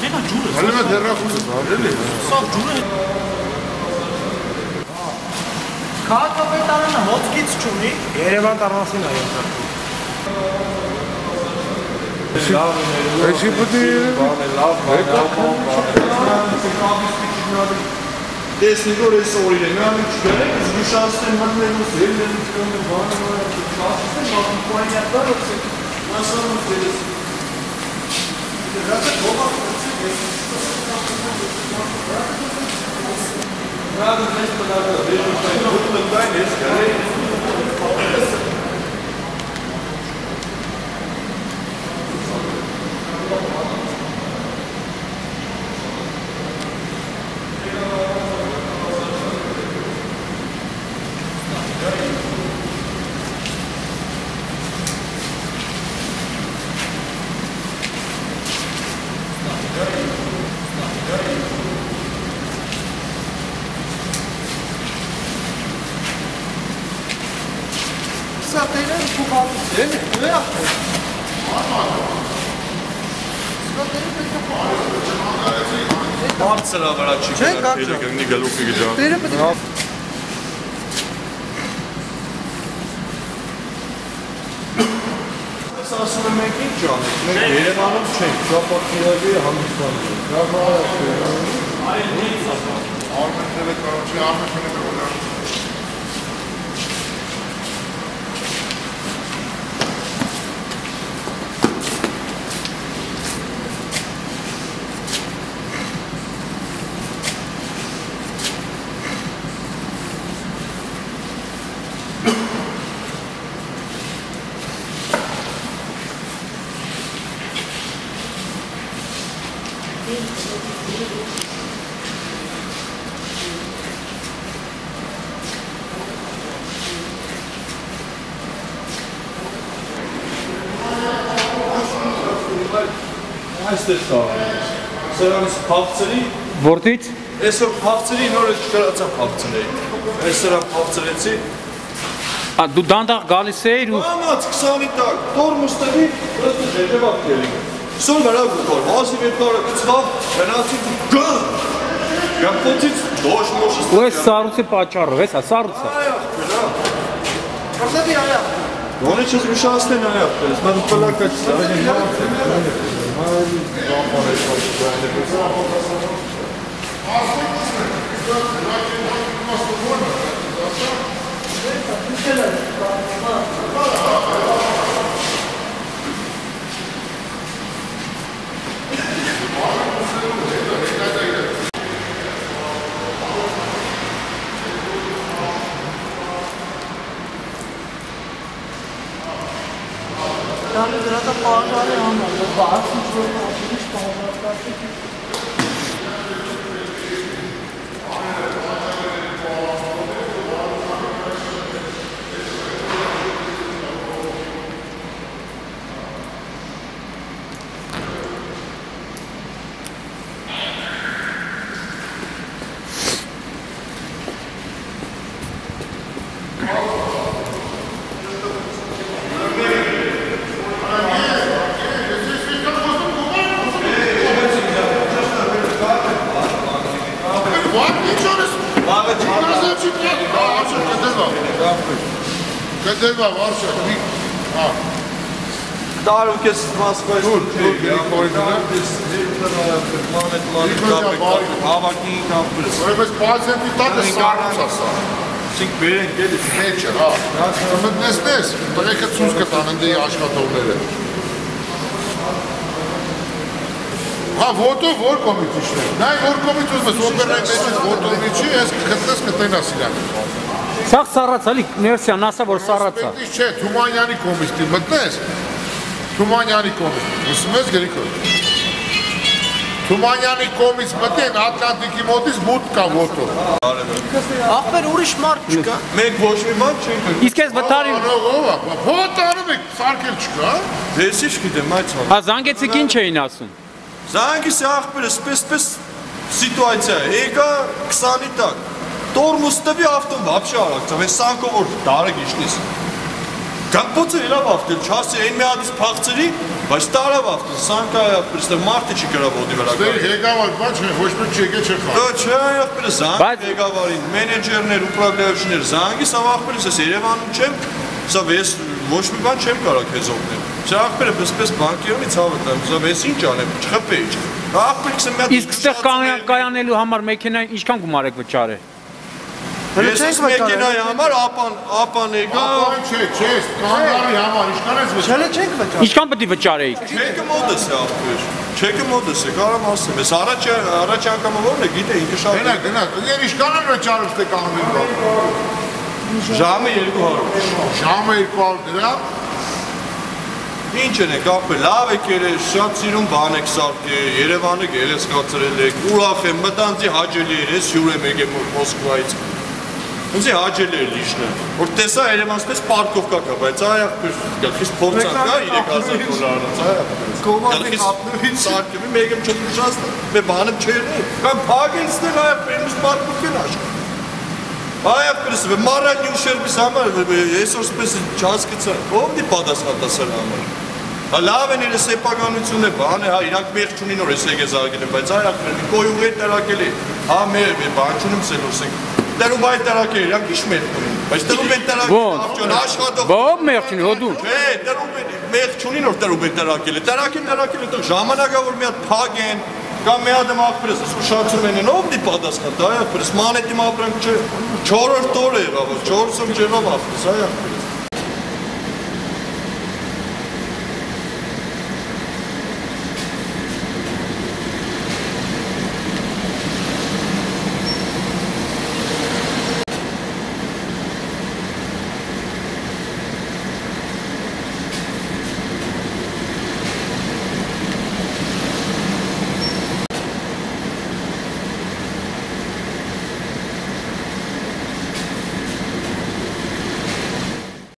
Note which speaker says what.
Speaker 1: Դենա ջուրը։
Speaker 2: Հələ դեռախոսը դարել է։
Speaker 1: Սա ջուրը։ Քաղաքապետարանը ոսկից չունի։
Speaker 3: Երևան տարածին այո։
Speaker 2: Էսի պիտի
Speaker 4: տեսնի որ այս օրին է, նա չգարեք, զգուշացնեն մտնելուց, ելնելուց կոնում, բանով, չասնեն, մատմպոանյատար ոսեք, մասանում դերես։ Դրատը գողակ ոսեք, Radu mēs panākā biežušai būtam dainies, ka reiz. Բարձր ավարա չի գնի գլուխի գջա։ Ես ասում եմ մենք ինչ անենք, մենք Երևանում չենք, շապատիրագի համիստանում ենք։ Արմենները կարոչի, արմենները որան։ Այստեղ տաղանից, սրանից պաղցրի,
Speaker 3: Որտից?
Speaker 4: այսօր պաղցրի, նոր էս չկարացա պաղցրեի, այս սրան պաղցրեցի,
Speaker 3: Դու դանդաղ գալիս էիր ու...
Speaker 4: Ամաց 20-ի տակ, տորմուստերի, պրստը ժեժևակ կելինք, սոն վրավ գուկոր, հազիվ ետ կարը կծվավ, գնացի գան, գապոցից դոշ մոշը
Speaker 3: Ու ես սարուցի պաճարով, ես սարուցը։
Speaker 1: Պրստատի այա։
Speaker 4: Գոնի չես միշասնեն այա, ես ման պլակա չսա,
Speaker 1: Դարը դրատը պարժարի համար, բաց ինչ-որ ապիրիշ պարժարդարի։
Speaker 2: Կդեվա, վարշակ, միք,
Speaker 4: Տարում կես Մոսկվայից հավակի կապրս։
Speaker 2: Որպես պացենտի տակը սարուց ասա։
Speaker 4: Չինք բերենք էլիս։
Speaker 2: Մեջը, մտնեսնես, տղեկը ծուզ կտան ընդեի աշխատողները։ Ոտով որ կոմիտիշն է։ Նայ որ կոմիտ ուզմես, օպերնայի մեջից ոտովի չի, ես կգտնես կտենաս իրան։
Speaker 3: Սաղ սարաց, ալի ներսյան ասա, որ սարացա։
Speaker 2: Պետից չէ, Թումանյանի կոմիստի մտնես, Թումանյանի կոմիստ, ուսում ես գրիքով։ Թումանյանի կոմից մտեն Ատլանտիկի մոտից բուտ կա ոտով։
Speaker 1: Ախպեր ուրիշ մարդ չկա։
Speaker 4: Մենք ոչ մի մարդ չենք։
Speaker 3: Իսկ ես վտարի...
Speaker 2: Հոտ անում եք, սարկել չկա։
Speaker 4: Ես ինչ գիտեմ, այդ ցավ։
Speaker 3: Զանգեցիք ինչ էին ասում։
Speaker 4: Զանգիսի ախպերը սպես սիտուացիա է, եկա 20-ի տակ։ Տորմուս տվի ավտոն, вообще արագ, ես սանկով որ դարը գիշնիս։ Կամպոցը իրավ ավտել, չասի այն մի հատից փախցրի, բայց տարավ ավտել, սանկա այախպրստը մարդը չի կրավ ոդի վրա
Speaker 2: Դեր հեգավար բաչ ոչ մեկ չեկե չխա։
Speaker 4: Չէ, այախպրը զանգ հեգավարին, մենեջերներ, ուպրագլավիչներ զանգի, սա աղպրս ես Երևանում չեմ, սա վես ոչ մի բան չեմ կարող քեզ օգնել։ Սա աղպրը պես բանկերումից հավատամ, սա վես ինչ անեմ, չխփեի։ Աղպրիկս մի հատ
Speaker 3: Իսկ ստեղ կայանելու համար մեքենային ինչքան գումար եք վճարել։
Speaker 4: Ես ես մեքենայի համար ապան եկա։
Speaker 2: Ապան չէ, կանգարի համար ինչքան ես վճարել։
Speaker 1: Չելը չենք վճարել։
Speaker 3: Ինչքան պետք է վճարեիք։
Speaker 4: Չեկը մոդս է աղբեր։ Չեկը մոդս է, կարամ ասեմ։ Ես առաջ անգամը որն է, գիտե ինքը շատ է։
Speaker 2: Գնա, դեր ինչքան են վճարում ստե կանգնեն։
Speaker 4: Ժամը 200։
Speaker 2: Ժամը 200 դրամ։
Speaker 4: Ինչ են եք աղբեր, լավ եք երես, շատ սիրուն բան եք սարքել, Երևանը գելես կացրել եք, ուրախ եմ, մտանձի հաջելի երես, հյուր եմ եկել Մոսկվայից։ Ինձի հաջել էր լիշնը, որ տեսա Երևանից պարկովկա կա, բայց այ աղբեր, գլխից փորձան կա 3000 դոլարից, այ աղբեր։ Գլխից սարքები մեկ եմ չդուշացնի, մե բանը չերնի, կամ փագեն ստեղ այ աղբեր, ինձ պարկովկեն աշխ։ Այ աղբեր, մարրակի ուշերբիս համար, այսօր սպես չհասկացա, ով դի պատասխանատասար համար։ Լավ են իրես սեփականություն է, բան է, հա, իրանք մեղ չունին որ ես եկես արգել եմ, բայց այ աղբեր, մի կոյուղ է տրակել է, հա, բան չունիմ սելոս ենք։ Դերում այդ տարակել, իրանք ինչ մեղ ունին, բայց դերում են տարակել, աշխատող։
Speaker 3: Ո՞վ մեղ չունի, հոդու։
Speaker 4: Չէ, դերում են մեղ չունին որ դերում են տարակել է, տարակել է, ժամանակա որ մի հատ փագեն, կամ մի հատ եմ աղբերս, ուշացում են, ով դի պատասխան, դա աղբերս, մանետիմ ապրանք չէ, 4-րդ օր է եղավ, 4-ում ջեղավ աղբերս, այ աղբերս։